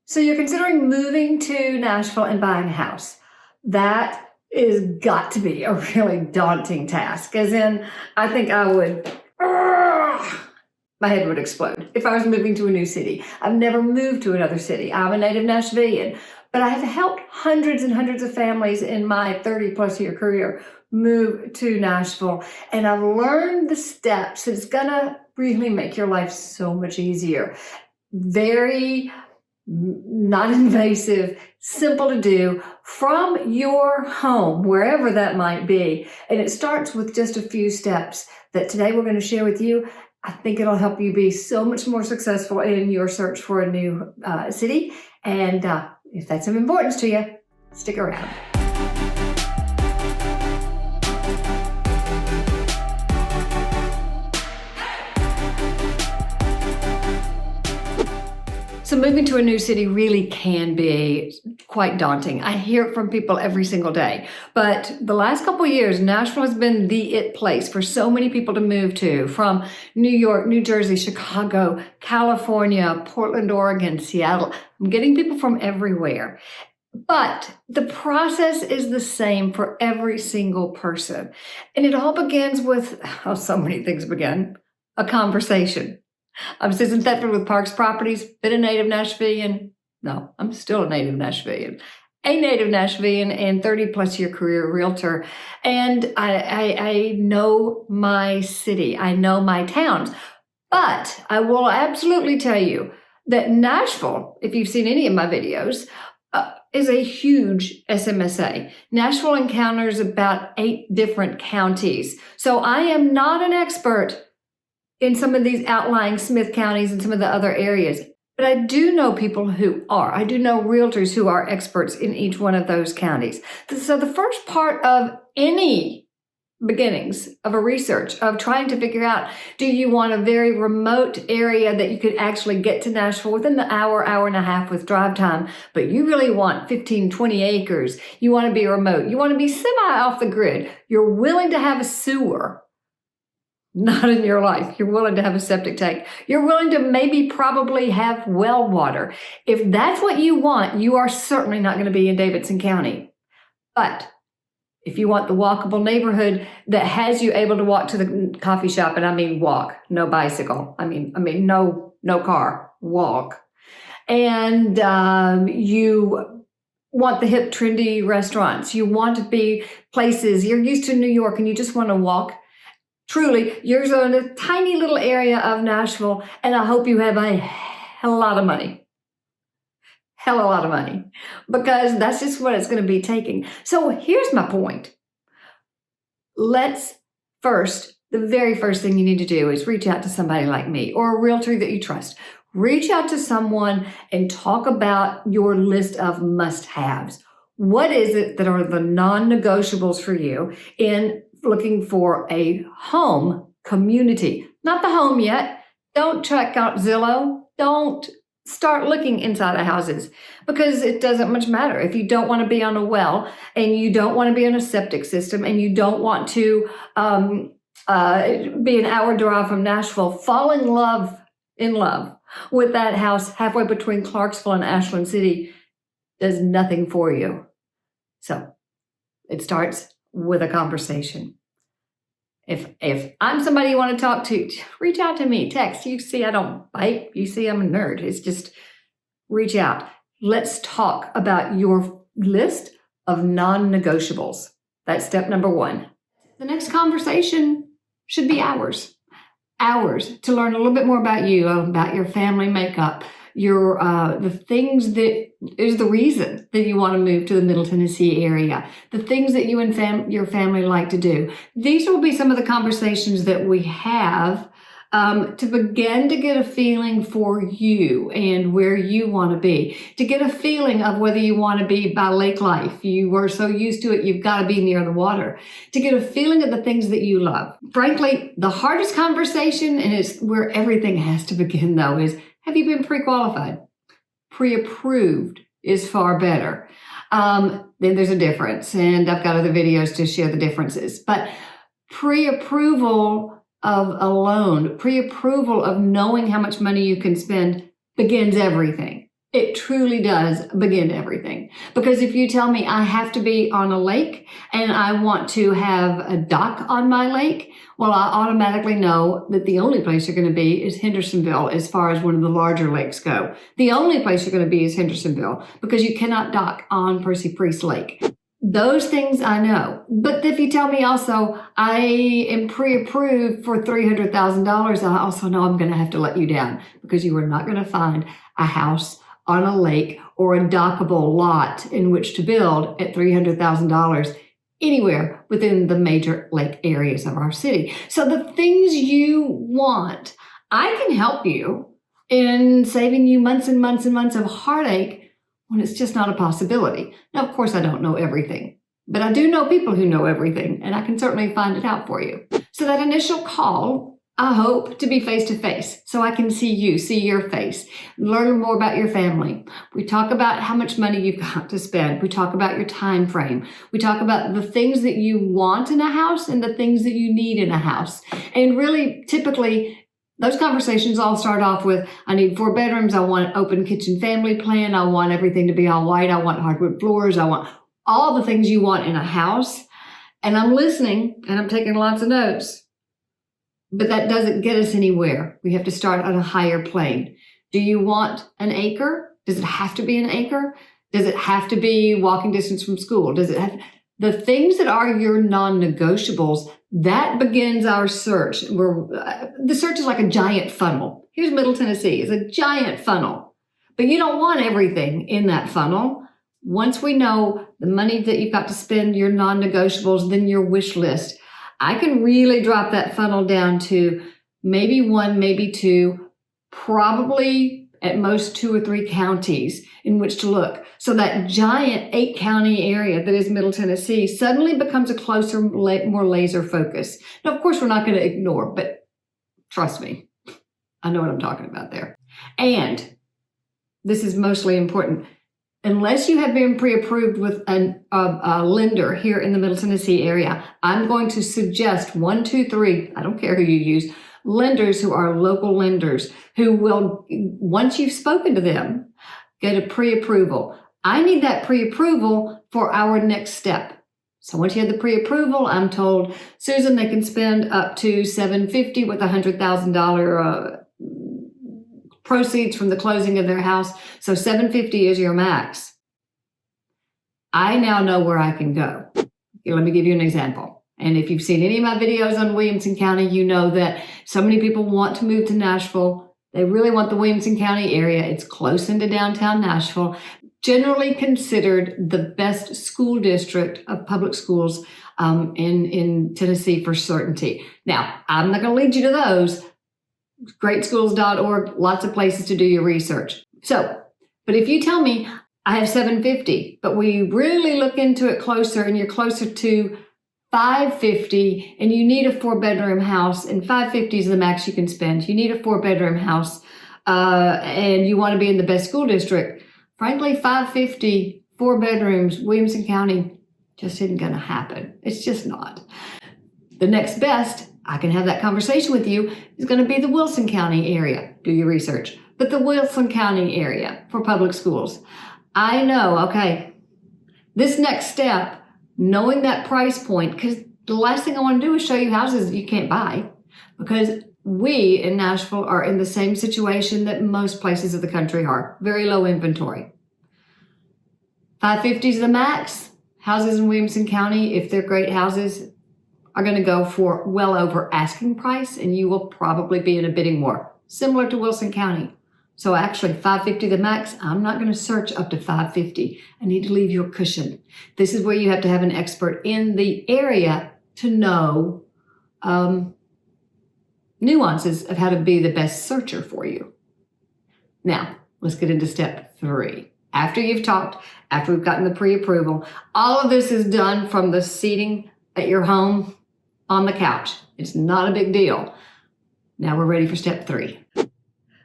So you're considering moving to Nashville and buying a house. That is got to be a really daunting task. As in, I think I would, my head would explode if I was moving to a new city. I've never moved to another city. I'm a native Nashvillian, but I have helped hundreds and hundreds of families in my 30+ year career move to Nashville. And I've learned the steps. It's gonna really make your life so much easier. Very not invasive, simple to do from your home, wherever that might be. And it starts with just a few steps that today we're going to share with you. I think it'll help you be so much more successful in your search for a new city. And if that's of importance to you, stick around. So moving to a new city really can be quite daunting. I hear it from people every single day. But the last couple of years, Nashville has been the it place for so many people to move to, from New York, New Jersey, Chicago, California, Portland, Oregon, Seattle. I'm getting people from everywhere. But the process is the same for every single person. And it all begins with, so many things begin, a conversation. I'm Susan Thetford with Parks Properties, been a native Nashvillian. No, I'm still a native Nashvillian. A native Nashvillian and 30+ year career realtor. And I know my city. I know my towns. But I will absolutely tell you that Nashville, if you've seen any of my videos, is a huge SMSA. Nashville encounters about 8 different counties. So I am not an expert in some of these outlying Smith counties and some of the other areas. But I do know people who are. I do know realtors who are experts in each one of those counties. So the first part of any beginnings of a research of trying to figure out, do you want a very remote area that you could actually get to Nashville within the hour and a half with drive time, but you really want 15, 20 acres. You want to be remote. You want to be semi off the grid. You're willing to have a sewer. Not in your life. You're willing to have a septic tank. You're willing to maybe probably have well water. If that's what you want, you are certainly not going to be in Davidson County. But if you want the walkable neighborhood that has you able to walk to the coffee shop, and I mean walk, no bicycle. I mean no car, walk. And you want the hip, trendy restaurants. You want to be places. You're used to New York and you just want to walk. Truly, you're in a tiny little area of Nashville, and I hope you have a hell of a lot of money. Hell of a lot of money. Because that's just what it's going to be taking. So here's my point. The very first thing you need to do is reach out to somebody like me or a realtor that you trust. Reach out to someone and talk about your list of must-haves. What is it that are the non-negotiables for you in looking for a home community? Not the home yet. Don't check out Zillow. Don't start looking inside of houses because it doesn't much matter. If you don't want to be on a well and you don't want to be on a septic system and you don't want to be an hour drive from Nashville, fall in love with that house halfway between Clarksville and Ashland City does nothing for you. So it starts with a conversation. If I'm somebody you want to talk to, reach out to me, text. You see, I don't bite. You see, I'm a nerd. It's just reach out. Let's talk about your list of non-negotiables. That's step number 1. The next conversation should be hours to learn a little bit more about you, about your family makeup, your the things that is the reason that you want to move to the Middle Tennessee area, the things that you and your family like to do. These will be some of the conversations that we have to begin to get a feeling for you and where you want to be, to get a feeling of whether you want to be by lake life. You were so used to it, you've got to be near the water, to get a feeling of the things that you love. Frankly, the hardest conversation, and it's where everything has to begin though, is, have you been pre-qualified? Pre-approved is far better. Then there's a difference, and I've got other videos to share the differences. But pre-approval of a loan, pre-approval of knowing how much money you can spend begins everything. It truly does begin everything. Because if you tell me I have to be on a lake and I want to have a dock on my lake, well, I automatically know that the only place you're going to be is Hendersonville as far as one of the larger lakes go. The only place you're going to be is Hendersonville because you cannot dock on Percy Priest Lake. Those things I know. But if you tell me also I am pre-approved for $300,000, I also know I'm going to have to let you down because you are not going to find a house on a lake or a dockable lot in which to build at $300,000 anywhere within the major lake areas of our city. So the things you want, I can help you in saving you months and months and months of heartache when it's just not a possibility. Now, of course, I don't know everything, but I do know people who know everything, and I can certainly find it out for you. So that initial call, I hope to be face-to-face so I can see you, see your face, learn more about your family. We talk about how much money you've got to spend. We talk about your time frame. We talk about the things that you want in a house and the things that you need in a house. And really, typically, those conversations all start off with, I need 4 bedrooms. I want an open kitchen family plan. I want everything to be all white. I want hardwood floors. I want all the things you want in a house. And I'm listening and I'm taking lots of notes. But that doesn't get us anywhere. We have to start on a higher plane. Do you want an acre? Does it have to be an acre? Does it have to be walking distance from school? Does it have the things that are your non-negotiables? That begins our search. The search is like a giant funnel. Here's Middle Tennessee. It's a giant funnel. But you don't want everything in that funnel. Once we know the money that you've got to spend, your non-negotiables, then your wish list, I can really drop that funnel down to maybe 1, maybe 2, probably at most 2 or 3 counties in which to look. So that giant 8-county area that is Middle Tennessee suddenly becomes a closer, more laser focus. Now, of course, we're not going to ignore, but trust me, I know what I'm talking about there. And this is mostly important. Unless you have been pre-approved with a lender here in the Middle Tennessee area, I'm going to suggest 1, 2, 3, I don't care who you use, lenders who are local lenders who will, once you've spoken to them, get a pre-approval. I need that pre-approval for our next step. So once you have the pre-approval, I'm told, Susan, they can spend up to $750 with $100,000 proceeds from the closing of their house. So $750 is your max. I now know where I can go. Here, let me give you an example. And if you've seen any of my videos on Williamson County, you know that so many people want to move to Nashville. They really want the Williamson County area. It's close into downtown Nashville. Generally considered the best school district of public schools in Tennessee for certainty. Now, I'm not going to lead you to those. Greatschools.org, lots of places to do your research. So, but if you tell me I have $750, but we really look into it closer and you're closer to $550 and you need a 4-bedroom house and $550 is the max you can spend. You need a 4-bedroom house and you want to be in the best school district. Frankly, $550, 4 bedrooms, Williamson County, just isn't going to happen. It's just not. The next best, I can have that conversation with you, is going to be the Wilson County area. Do your research. But the Wilson County area for public schools. I know, okay, this next step, knowing that price point, because the last thing I want to do is show you houses that you can't buy, because we in Nashville are in the same situation that most places of the country are. Very low inventory. $550 is the max. Houses in Williamson County, if they're great houses, are going to go for well over asking price, and you will probably be in a bidding war, similar to Wilson County. So actually, $550 the max. I'm not going to search up to $550. I need to leave you a cushion. This is where you have to have an expert in the area to know nuances of how to be the best searcher for you. Now, let's get into step 3. After you've talked, after we've gotten the pre-approval, all of this is done from the seating at your home on the couch. It's not a big deal. Now we're ready for step 3.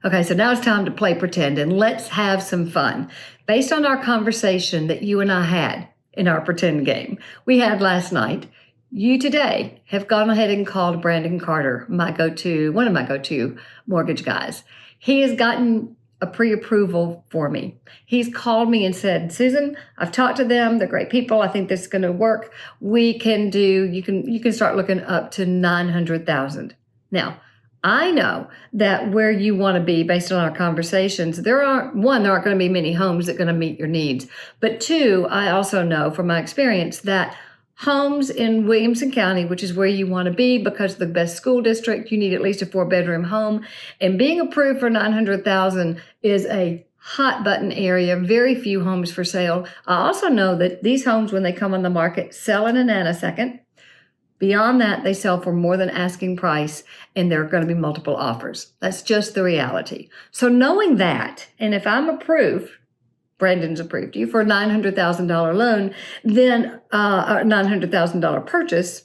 Okay, so now it's time to play pretend and let's have some fun. Based on our conversation that you and I had in our pretend game we had last night, you today have gone ahead and called Brandon Carter, one of my go-to mortgage guys. He has gotten a pre-approval for me. He's called me and said, Susan, I've talked to them. They're great people. I think this is going to work. You can start looking up to 900,000. Now, I know that where you want to be based on our conversations, there aren't going to be many homes that are going to meet your needs. But two, I also know from my experience that homes in Williamson County, which is where you want to be because of the best school district, you need at least a 4-bedroom home. And being approved for 900,000 is a hot button area. Very few homes for sale. I also know that these homes, when they come on the market, sell in a nanosecond. Beyond that, they sell for more than asking price, and there are going to be multiple offers. That's just the reality. So knowing that, and if I'm approved, Brandon's approved you for a $900,000 loan, then a $900,000 purchase,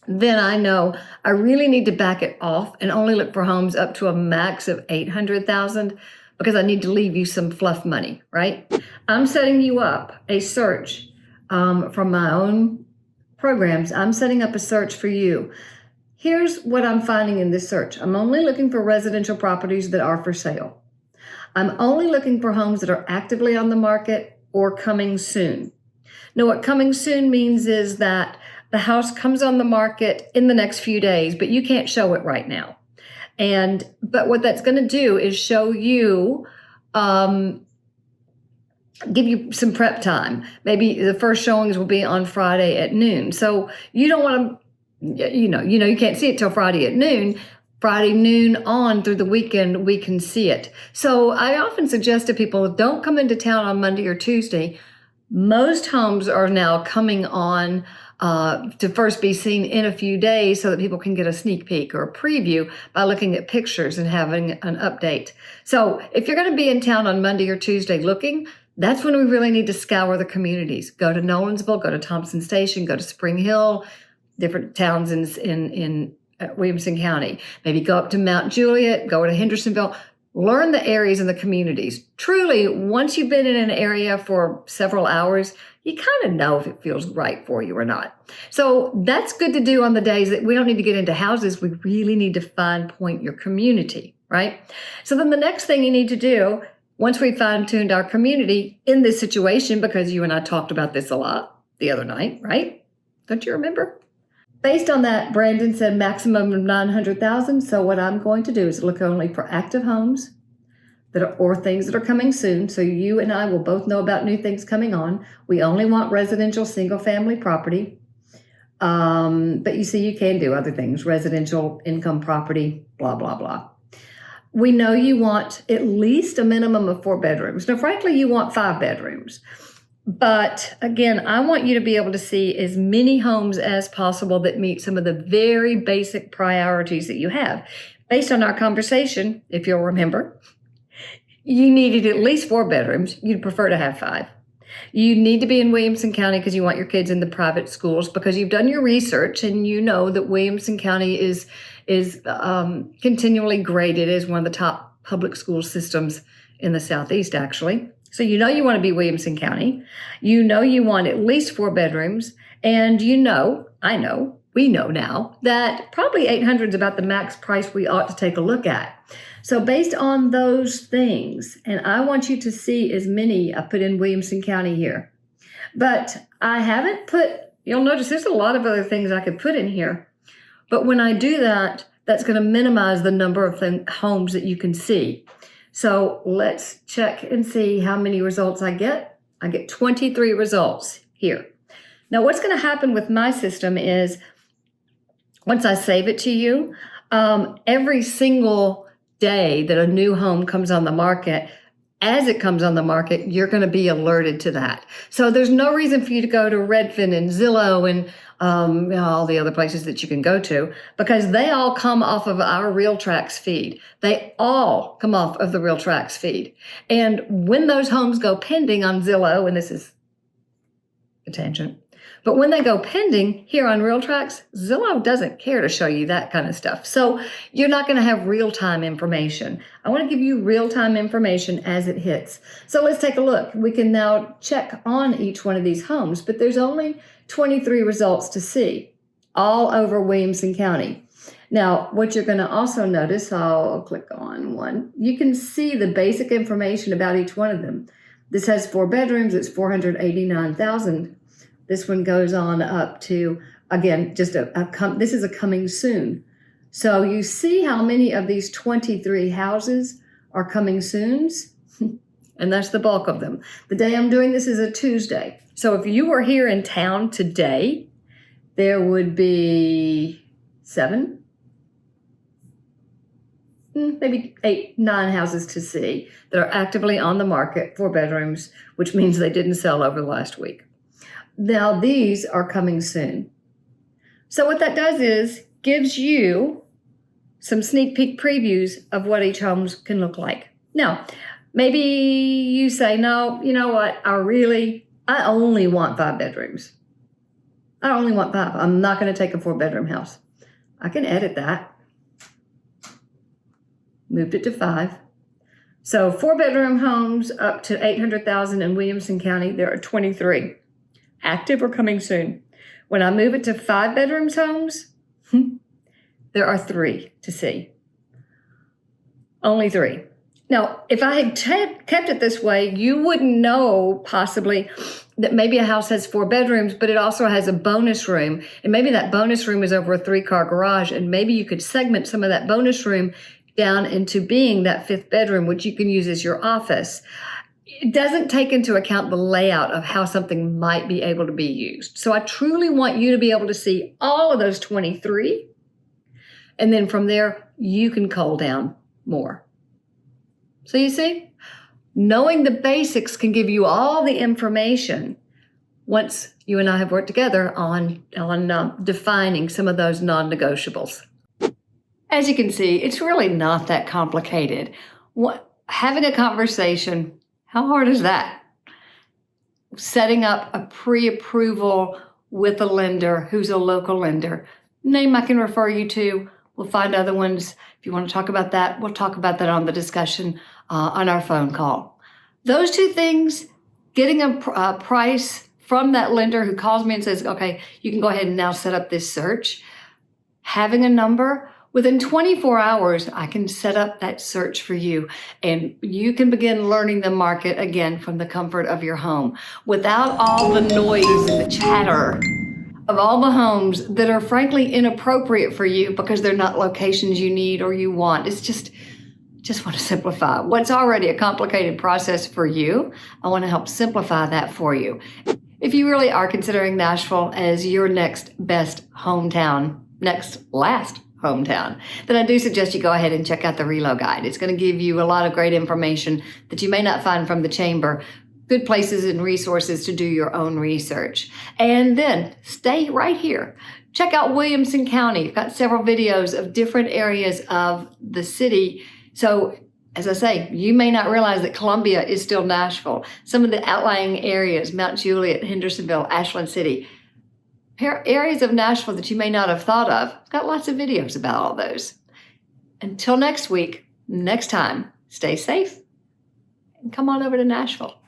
then I know I really need to back it off and only look for homes up to a max of $800,000 because I need to leave you some fluff money, right? I'm setting you up a search from my own programs. I'm setting up a search for you. Here's what I'm finding in this search. I'm only looking for residential properties that are for sale. I'm only looking for homes that are actively on the market or coming soon. Now, what coming soon means is that the house comes on the market in the next few days, but you can't show it right now. But what that's going to do is show you, give you some prep time. Maybe the first showings will be on Friday at noon. So you don't want to, you can't see it till Friday at noon. Friday noon on through the weekend, we can see it. So I often suggest to people, don't come into town on Monday or Tuesday. Most homes are now coming on to first be seen in a few days so that people can get a sneak peek or a preview by looking at pictures and having an update. So if you're going to be in town on Monday or Tuesday looking, that's when we really need to scour the communities. Go to Nolensville, go to Thompson Station, go to Spring Hill, different towns in Williamson County. Maybe go up to Mount Juliet, go to Hendersonville. Learn the areas and the communities. Truly, once you've been in an area for several hours, you kind of know if it feels right for you or not. So that's good to do on the days that we don't need to get into houses. We really need to fine point your community, right? So then the next thing you need to do, once we fine-tuned our community in this situation, because you and I talked about this a lot the other night, right? Don't you remember? Based on that, Brandon said maximum of 900,000. So what I'm going to do is look only for active homes or things that are coming soon. So you and I will both know about new things coming on. We only want residential single-family property. But you see, you can do other things, residential income property, blah, blah, blah. We know you want at least a minimum of 4 bedrooms. Now, frankly, you want 5 bedrooms. But again, I want you to be able to see as many homes as possible that meet some of the very basic priorities that you have. Based on our conversation, if you'll remember, you needed at least 4 bedrooms. You'd prefer to have 5. You need to be in Williamson County because you want your kids in the private schools because you've done your research and you know that Williamson County is continually graded as one of the top public school systems in the Southeast, actually. So you know you want to be Williamson County. You know you want at least 4 bedrooms. And we know now that probably 800 is about the max price we ought to take a look at. So based on those things, and I want you to see as many, I put in Williamson County here. But I haven't you'll notice there's a lot of other things I could put in here. But when I do that, that's going to minimize the number of homes that you can see. So let's check and see how many results I get. I get 23 results here. Now, what's going to happen with my system is once I save it to you, every single day that a new home comes on the market, as it comes on the market, you're going to be alerted to that. So there's no reason for you to go to Redfin and Zillow and all the other places that you can go to because they all come off of our RealTrax feed. They all come off of the RealTrax feed. And when those homes go pending on Zillow, and this is a tangent, but when they go pending here on RealTrax, Zillow doesn't care to show you that kind of stuff. So you're not going to have real-time information. I want to give you real-time information as it hits. So let's take a look. We can now check on each one of these homes, but there's only 23 results to see all over Williamson County. Now, what you're going to also notice, I'll click on one, you can see the basic information about each one of them. This has 4 bedrooms, it's $489,000. This one goes on up to, again, just this is a coming soon. So you see how many of these 23 houses are coming soons? And that's the bulk of them. The day I'm doing this is a Tuesday. So if you were here in town today, there would be 7, maybe 8, 9 houses to see that are actively on the market, 4 bedrooms, which means they didn't sell over the last week. Now these are coming soon. So what that does is gives you some sneak peek previews of what each home can look like. Now, maybe you say, no, you know what, I only want 5 bedrooms. I only want 5. I'm not going to take a 4-bedroom house. I can edit that. Moved it to 5. So 4-bedroom homes up to $800,000 in Williamson County, there are 23. Active or coming soon. When I move it to 5-bedroom homes, there are 3 to see. Only 3. Now, if I had kept it this way, you wouldn't know possibly that maybe a house has 4 bedrooms, but it also has a bonus room. And maybe that bonus room is over a 3-car garage. And maybe you could segment some of that bonus room down into being that 5th bedroom, which you can use as your office. It doesn't take into account the layout of how something might be able to be used. So I truly want you to be able to see all of those 23. And then from there, you can cull down more. So you see, knowing the basics can give you all the information once you and I have worked together on defining some of those non-negotiables. As you can see, it's really not that complicated. Having a conversation, how hard is that? Setting up a pre-approval with a lender who's a local lender. Name I can refer you to. We'll find other ones. If you want to talk about that, we'll talk about that on the discussion on our phone call. Those 2 things, getting a price from that lender who calls me and says, okay, you can go ahead and now set up this search. Having a number, within 24 hours, I can set up that search for you and you can begin learning the market again from the comfort of your home without all the noise and the chatter of all the homes that are frankly inappropriate for you because they're not locations you need or you want. It's just want to simplify what's already a complicated process for you. I want to help simplify that for you. If you really are considering Nashville as your next best hometown, last hometown, then I do suggest you go ahead and check out the Relo Guide. It's going to give you a lot of great information that you may not find from the chamber, good places and resources to do your own research. And then stay right here. Check out Williamson County. I've got several videos of different areas of the city. So as I say, you may not realize that Columbia is still Nashville. Some of the outlying areas, Mount Juliet, Hendersonville, Ashland City, areas of Nashville that you may not have thought of. I've got lots of videos about all those. Until next week, next time, stay safe and come on over to Nashville.